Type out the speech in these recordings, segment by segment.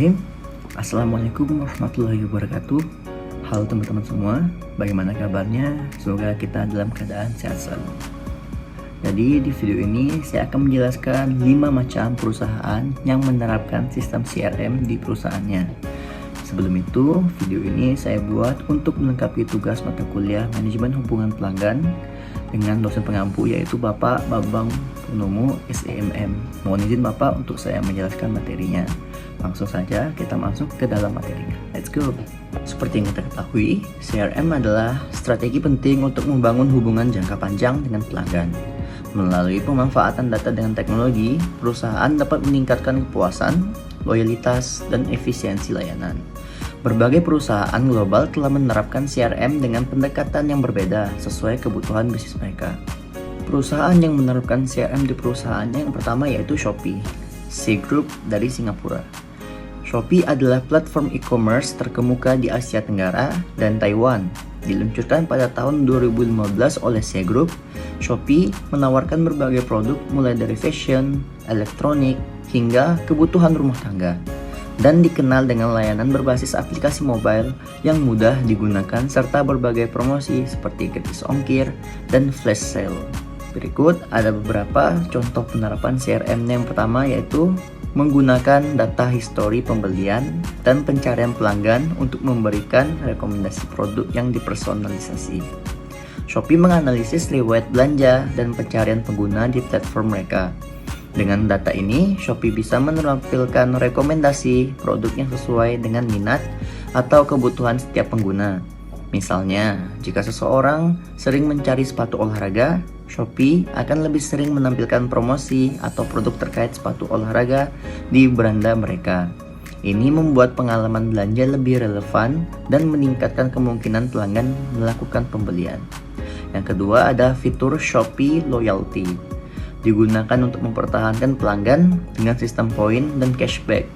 Bismillahirrahmanirrahim. Assalamualaikum warahmatullahi wabarakatuh. Halo teman-teman semua, bagaimana kabarnya? Semoga kita dalam keadaan sehat selalu. Jadi di video ini saya akan menjelaskan 5 macam perusahaan yang menerapkan sistem CRM di perusahaannya. Sebelum itu, video ini saya buat untuk melengkapi tugas mata kuliah Manajemen Hubungan Pelanggan dengan dosen pengampu yaitu Bapak Bambang Purnomo SEMM. Mohon izin Bapak untuk saya menjelaskan materinya. Langsung saja kita masuk ke dalam materinya. Let's go. Seperti yang kita ketahui, CRM adalah strategi penting untuk membangun hubungan jangka panjang dengan pelanggan. Melalui pemanfaatan data dengan teknologi, perusahaan dapat meningkatkan kepuasan, loyalitas, dan efisiensi layanan. Berbagai perusahaan global telah menerapkan CRM dengan pendekatan yang berbeda sesuai kebutuhan bisnis mereka. Perusahaan yang menerapkan CRM di perusahaannya yang pertama yaitu Shopee, C Group dari Singapura. Shopee adalah platform e-commerce terkemuka di Asia Tenggara dan Taiwan. Diluncurkan pada tahun 2015 oleh C Group, Shopee menawarkan berbagai produk mulai dari fashion, elektronik, hingga kebutuhan rumah tangga, dan dikenal dengan layanan berbasis aplikasi mobile yang mudah digunakan serta berbagai promosi seperti gratis ongkir dan flash sale. Berikut ada beberapa contoh penerapan CRM yang pertama yaitu menggunakan data histori pembelian dan pencarian pelanggan untuk memberikan rekomendasi produk yang dipersonalisasi. Shopee menganalisis riwayat belanja dan pencarian pengguna di platform mereka. Dengan data ini, Shopee bisa menampilkan rekomendasi produk yang sesuai dengan minat atau kebutuhan setiap pengguna. Misalnya, jika seseorang sering mencari sepatu olahraga, Shopee akan lebih sering menampilkan promosi atau produk terkait sepatu olahraga di beranda mereka. Ini membuat pengalaman belanja lebih relevan dan meningkatkan kemungkinan pelanggan melakukan pembelian. Yang kedua ada fitur Shopee Loyalty. Digunakan untuk mempertahankan pelanggan dengan sistem poin dan cashback.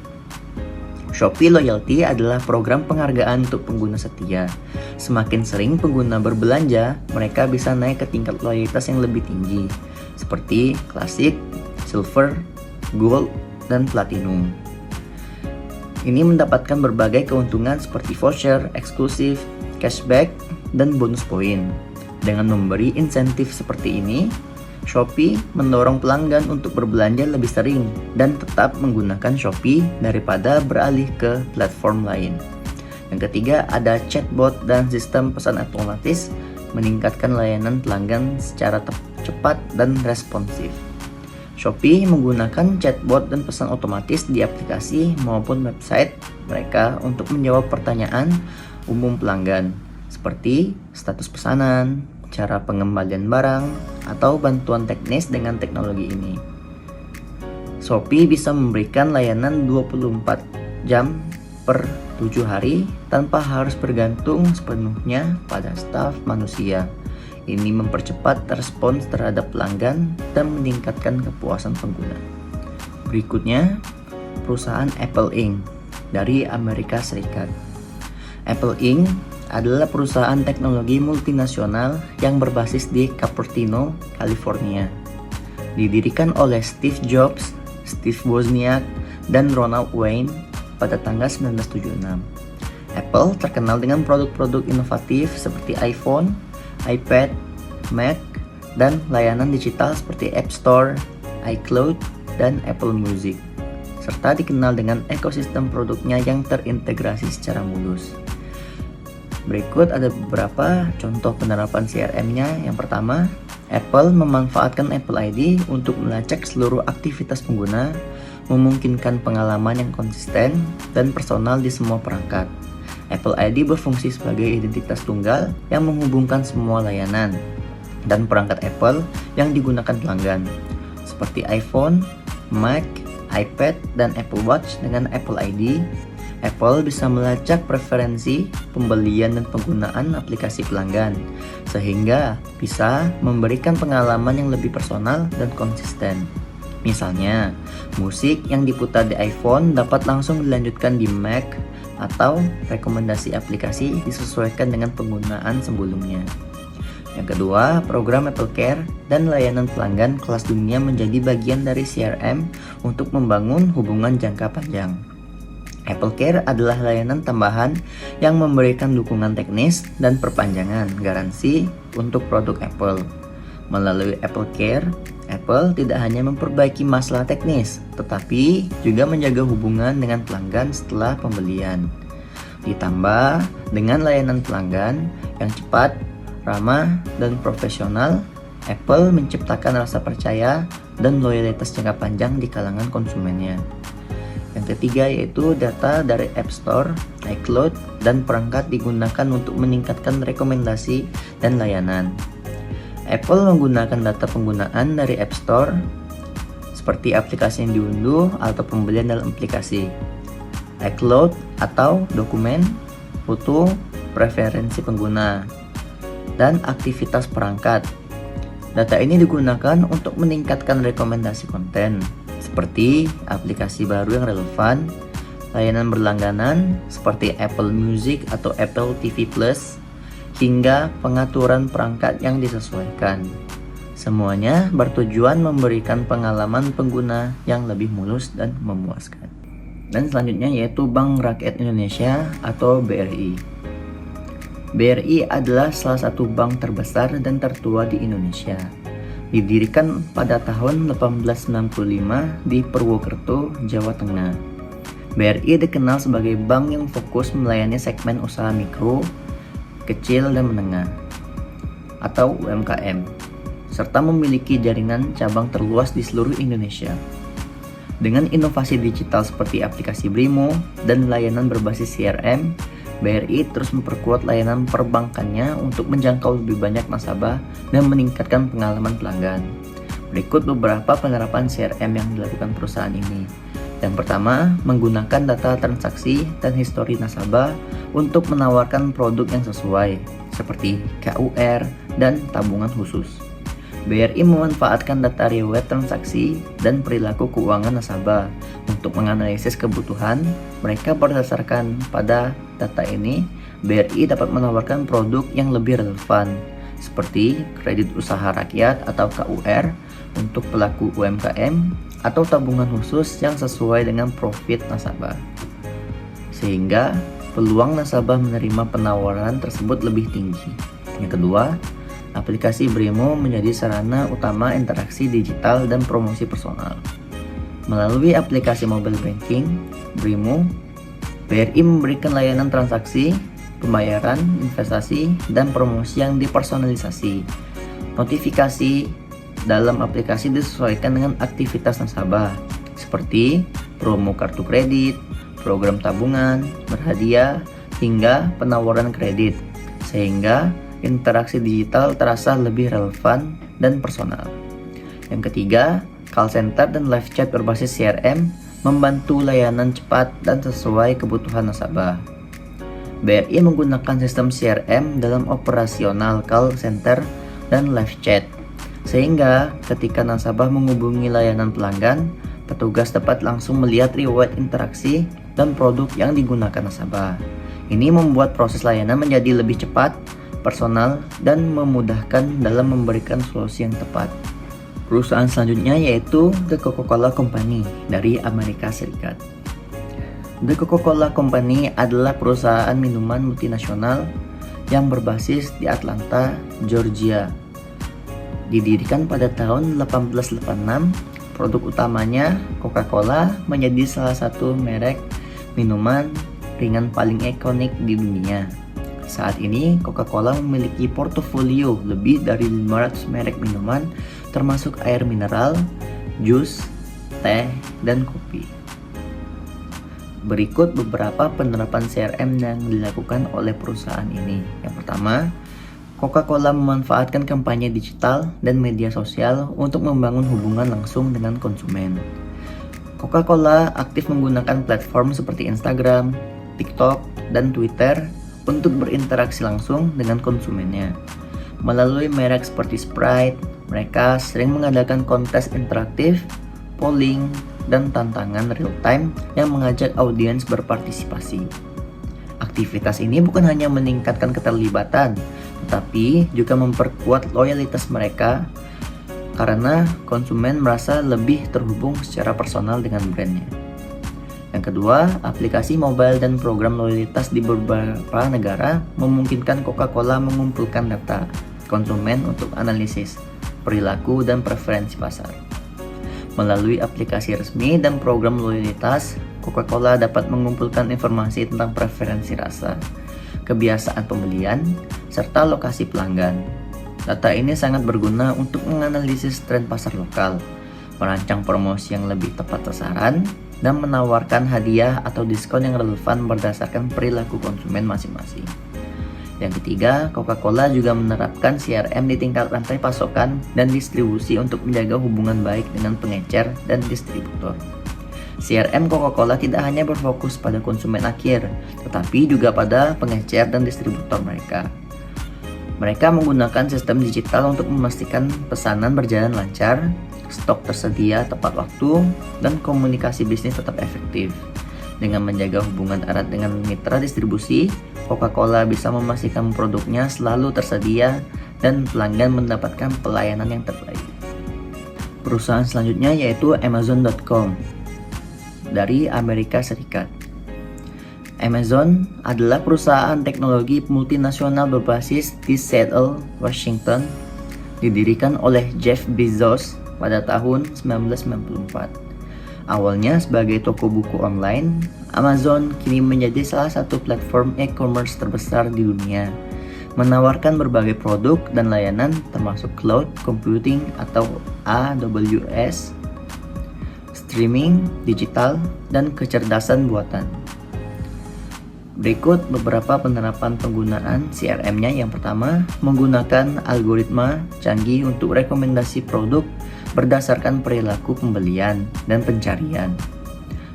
Shopee Loyalty adalah program penghargaan untuk pengguna setia. Semakin sering pengguna berbelanja, mereka bisa naik ke tingkat loyalitas yang lebih tinggi, seperti Classic, Silver, Gold, dan Platinum. Ini mendapatkan berbagai keuntungan seperti voucher, eksklusif, cashback, dan bonus poin. Dengan memberi insentif seperti ini, Shopee mendorong pelanggan untuk berbelanja lebih sering dan tetap menggunakan Shopee daripada beralih ke platform lain. Yang ketiga ada chatbot dan sistem pesan otomatis meningkatkan layanan pelanggan secara cepat dan responsif. Shopee menggunakan chatbot dan pesan otomatis di aplikasi maupun website mereka untuk menjawab pertanyaan umum pelanggan seperti status pesanan, cara pengembalian barang, atau bantuan teknis dengan teknologi ini. Shopee bisa memberikan layanan 24 jam per 7 hari tanpa harus bergantung sepenuhnya pada staf manusia. Ini mempercepat respons terhadap pelanggan dan meningkatkan kepuasan pengguna. Berikutnya, perusahaan Apple Inc. dari Amerika Serikat. Apple Inc. adalah perusahaan teknologi multinasional yang berbasis di Cupertino, California. Didirikan oleh Steve Jobs, Steve Wozniak, dan Ronald Wayne pada tanggal 1976. Apple terkenal dengan produk-produk inovatif seperti iPhone, iPad, Mac, dan layanan digital seperti App Store, iCloud, dan Apple Music, serta dikenal dengan ekosistem produknya yang terintegrasi secara mulus. Berikut ada beberapa contoh penerapan CRM-nya. Yang pertama, Apple memanfaatkan Apple ID untuk melacak seluruh aktivitas pengguna, memungkinkan pengalaman yang konsisten dan personal di semua perangkat. Apple ID berfungsi sebagai identitas tunggal yang menghubungkan semua layanan dan perangkat Apple yang digunakan pelanggan, seperti iPhone, Mac, iPad, dan Apple Watch. Dengan Apple ID, Apple bisa melacak preferensi, pembelian, dan penggunaan aplikasi pelanggan, sehingga bisa memberikan pengalaman yang lebih personal dan konsisten. Misalnya, musik yang diputar di iPhone dapat langsung dilanjutkan di Mac, atau rekomendasi aplikasi disesuaikan dengan penggunaan sebelumnya. Yang kedua, program Apple Care dan layanan pelanggan kelas dunia menjadi bagian dari CRM untuk membangun hubungan jangka panjang. Apple Care adalah layanan tambahan yang memberikan dukungan teknis dan perpanjangan garansi untuk produk Apple. Melalui Apple Care, Apple tidak hanya memperbaiki masalah teknis, tetapi juga menjaga hubungan dengan pelanggan setelah pembelian. Ditambah dengan layanan pelanggan yang cepat, ramah, dan profesional, Apple menciptakan rasa percaya dan loyalitas jangka panjang di kalangan konsumennya. Yang ketiga yaitu data dari App Store, iCloud, dan perangkat digunakan untuk meningkatkan rekomendasi dan layanan. Apple menggunakan data penggunaan dari App Store seperti aplikasi yang diunduh atau pembelian dalam aplikasi, iCloud atau dokumen, foto, preferensi pengguna, dan aktivitas perangkat. Data ini digunakan untuk meningkatkan rekomendasi konten seperti aplikasi baru yang relevan, layanan berlangganan seperti Apple Music atau Apple TV Plus, hingga pengaturan perangkat yang disesuaikan. Semuanya bertujuan memberikan pengalaman pengguna yang lebih mulus dan memuaskan. Dan selanjutnya yaitu Bank Rakyat Indonesia atau BRI. BRI adalah salah satu bank terbesar dan tertua di Indonesia. Didirikan pada tahun 1865 di Purwokerto, Jawa Tengah. BRI dikenal sebagai bank yang fokus melayani segmen usaha mikro, kecil dan menengah atau UMKM, serta memiliki jaringan cabang terluas di seluruh Indonesia. Dengan inovasi digital seperti aplikasi Brimo dan layanan berbasis CRM, BRI terus memperkuat layanan perbankannya untuk menjangkau lebih banyak nasabah dan meningkatkan pengalaman pelanggan. Berikut beberapa penerapan CRM yang dilakukan perusahaan ini. Yang pertama, menggunakan data transaksi dan histori nasabah untuk menawarkan produk yang sesuai, seperti KUR dan tabungan khusus. BRI memanfaatkan data riwayat transaksi dan perilaku keuangan nasabah untuk menganalisis kebutuhan mereka. Berdasarkan pada data ini, BRI dapat menawarkan produk yang lebih relevan, seperti kredit usaha rakyat atau KUR untuk pelaku UMKM atau tabungan khusus yang sesuai dengan profit nasabah, sehingga peluang nasabah menerima penawaran tersebut lebih tinggi. Yang kedua, aplikasi Brimo menjadi sarana utama interaksi digital dan promosi personal. Melalui aplikasi mobile banking Brimo, BRI memberikan layanan transaksi, pembayaran, investasi, dan promosi yang dipersonalisasi. Notifikasi dalam aplikasi disesuaikan dengan aktivitas nasabah, seperti promo kartu kredit, program tabungan, berhadiah, hingga penawaran kredit, sehingga interaksi digital terasa lebih relevan dan personal. Yang ketiga, call center dan live chat berbasis CRM membantu layanan cepat dan sesuai kebutuhan nasabah. BRI menggunakan sistem CRM dalam operasional call center dan live chat, sehingga ketika nasabah menghubungi layanan pelanggan, petugas dapat langsung melihat riwayat interaksi dan produk yang digunakan nasabah. Ini membuat proses layanan menjadi lebih cepat, personal, dan memudahkan dalam memberikan solusi yang tepat. Perusahaan selanjutnya yaitu The Coca-Cola Company dari Amerika Serikat. The Coca-Cola Company adalah perusahaan minuman multinasional yang berbasis di Atlanta, Georgia. Didirikan pada tahun 1886, produk utamanya Coca-Cola menjadi salah satu merek minuman ringan paling ikonik di dunia. Saat ini, Coca-Cola memiliki portofolio lebih dari 500 merek minuman, termasuk air mineral, jus, teh, dan kopi. Berikut beberapa penerapan CRM yang dilakukan oleh perusahaan ini. Yang pertama, Coca-Cola memanfaatkan kampanye digital dan media sosial untuk membangun hubungan langsung dengan konsumen. Coca-Cola aktif menggunakan platform seperti Instagram, TikTok, dan Twitter untuk berinteraksi langsung dengan konsumennya. Melalui merek seperti Sprite, mereka sering mengadakan kontes interaktif, polling, dan tantangan real-time yang mengajak audiens berpartisipasi. Aktivitas ini bukan hanya meningkatkan keterlibatan, tetapi juga memperkuat loyalitas mereka karena konsumen merasa lebih terhubung secara personal dengan brandnya. Yang kedua, aplikasi mobile dan program loyalitas di beberapa negara memungkinkan Coca-Cola mengumpulkan data konsumen untuk analisis perilaku dan preferensi pasar. Melalui aplikasi resmi dan program loyalitas, Coca-Cola dapat mengumpulkan informasi tentang preferensi rasa, kebiasaan pembelian, serta lokasi pelanggan. Data ini sangat berguna untuk menganalisis tren pasar lokal, merancang promosi yang lebih tepat sasaran, dan menawarkan hadiah atau diskon yang relevan berdasarkan perilaku konsumen masing-masing. Yang ketiga, Coca-Cola juga menerapkan CRM di tingkat rantai pasokan dan distribusi untuk menjaga hubungan baik dengan pengecer dan distributor. CRM Coca-Cola tidak hanya berfokus pada konsumen akhir, tetapi juga pada pengecer dan distributor mereka. Mereka menggunakan sistem digital untuk memastikan pesanan berjalan lancar, stok tersedia tepat waktu, dan komunikasi bisnis tetap efektif. Dengan menjaga hubungan erat dengan mitra distribusi, Coca-Cola bisa memastikan produknya selalu tersedia dan pelanggan mendapatkan pelayanan yang terbaik. Perusahaan selanjutnya yaitu Amazon.com dari Amerika Serikat. Amazon adalah perusahaan teknologi multinasional berbasis di Seattle, Washington, didirikan oleh Jeff Bezos pada tahun 1994. Awalnya sebagai toko buku online, Amazon kini menjadi salah satu platform e-commerce terbesar di dunia, menawarkan berbagai produk dan layanan termasuk cloud computing atau AWS, streaming, digital, dan kecerdasan buatan. Berikut beberapa penerapan penggunaan CRM-nya. Yang pertama, menggunakan algoritma canggih untuk rekomendasi produk berdasarkan perilaku pembelian dan pencarian.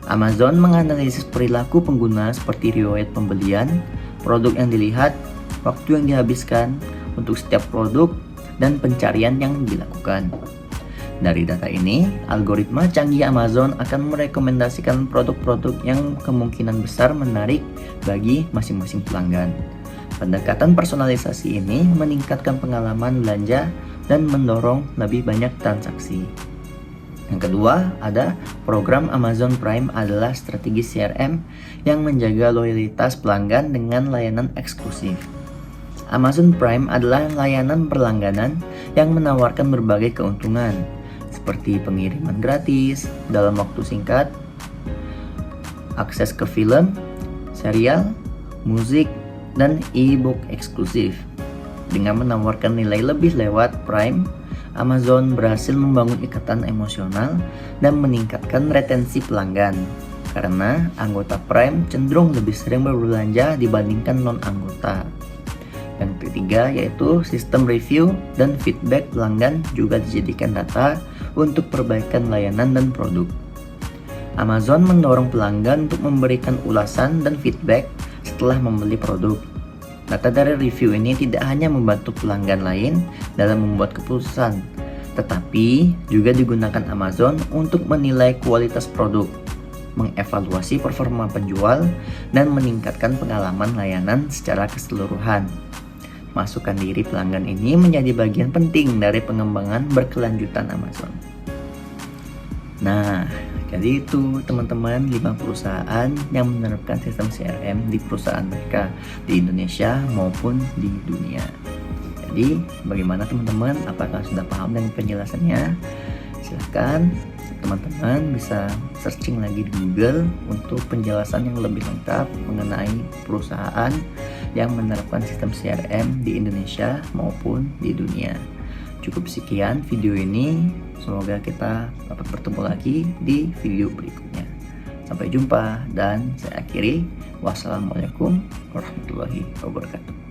Amazon menganalisis perilaku pengguna seperti riwayat pembelian, produk yang dilihat, waktu yang dihabiskan untuk setiap produk, dan pencarian yang dilakukan. Dari data ini, algoritma canggih Amazon akan merekomendasikan produk-produk yang kemungkinan besar menarik bagi masing-masing pelanggan. Pendekatan personalisasi ini meningkatkan pengalaman belanja dan mendorong lebih banyak transaksi. Yang kedua, ada program Amazon Prime adalah strategi CRM yang menjaga loyalitas pelanggan dengan layanan eksklusif. Amazon Prime adalah layanan berlangganan yang menawarkan berbagai keuntungan, seperti pengiriman gratis dalam waktu singkat, akses ke film, serial, musik, dan e-book eksklusif. Dengan menawarkan nilai lebih lewat Prime, Amazon berhasil membangun ikatan emosional dan meningkatkan retensi pelanggan. Karena anggota Prime cenderung lebih sering berbelanja dibandingkan non-anggota. Yang ketiga yaitu sistem review dan feedback pelanggan juga dijadikan data untuk perbaikan layanan dan produk. Amazon mendorong pelanggan untuk memberikan ulasan dan feedback setelah membeli produk. Data dari review ini tidak hanya membantu pelanggan lain dalam membuat keputusan, tetapi juga digunakan Amazon untuk menilai kualitas produk, mengevaluasi performa penjual, dan meningkatkan pengalaman layanan secara keseluruhan. Masukan diri pelanggan ini menjadi bagian penting dari pengembangan berkelanjutan Amazon. Nah, jadi itu teman-teman 5 perusahaan yang menerapkan sistem CRM di perusahaan mereka di Indonesia maupun di dunia. Jadi bagaimana teman-teman? Apakah sudah paham dengan penjelasannya? Silahkan teman-teman bisa searching lagi di Google untuk penjelasan yang lebih lengkap mengenai perusahaan yang menerapkan sistem CRM di Indonesia maupun di dunia. Cukup sekian video ini, semoga kita dapat bertemu lagi di video berikutnya. Sampai jumpa dan saya akhiri. Wassalamualaikum warahmatullahi wabarakatuh.